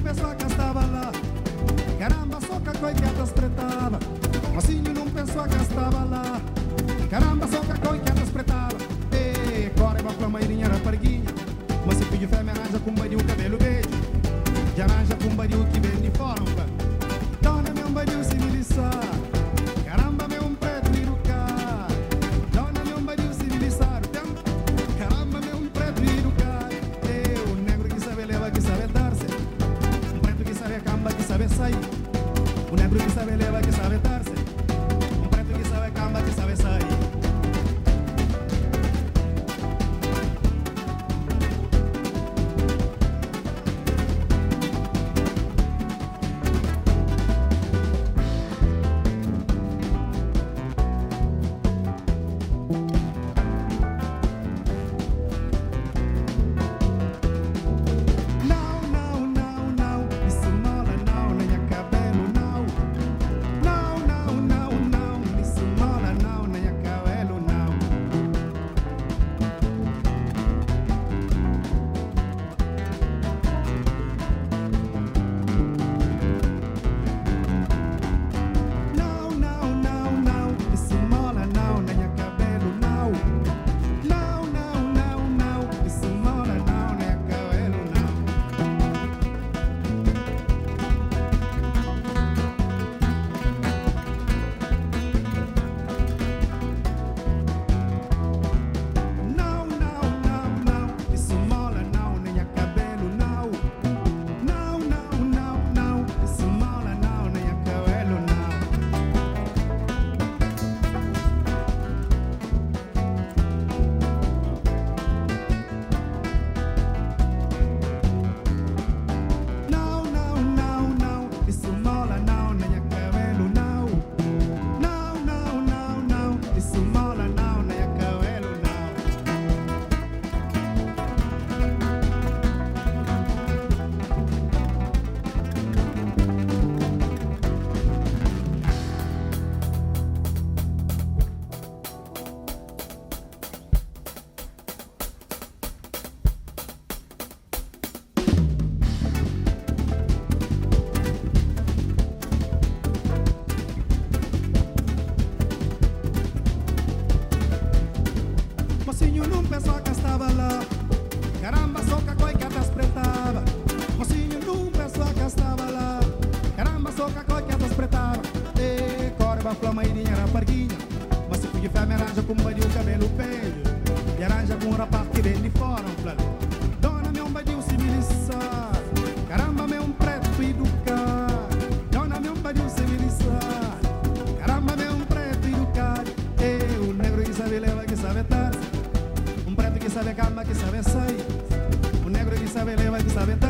pensou que estava lá. Caramba, só que a coi que ela espretava. Mocinho não pensou que estava lá. Caramba, só que a coi que ela espretava. E corre pra flameirinha rapariguinha. Mas se filho fêmea arranja com um cabelo beijo. Já arranja com um que vem de fora. Dona meu badiu civilizar. Caramba, meu preto educar. Dona meu badiu civilizar. Caramba, meu preto educar. E o negro que sabe levar, que sabe dar-se. Um preto que sabe camba, que sabe sair. O negro que sabe levar, que sabe dar-se. Um preto que sabe camba, que sabe sair. Mocinho não pensou que estava lá. Caramba, só que a coi que ela espretava. Mocinho não pensou que estava lá. Caramba, só que a coi que ela espretava. E corre pra flameirinha rapariguinha. Mas se filho fêmea arranja com um cabelo pejo. E arranja com um rapaz que vem de fora um plano. Dona meu badiu civilizar. Caramba, meu preto educar. Dona meu badiu civilizar. Caramba, meu preto educar. E o negro que sabe levar, que sabe dar. Que sabe calma, que sabe sair. O negro que sabe levar, que sabe dar.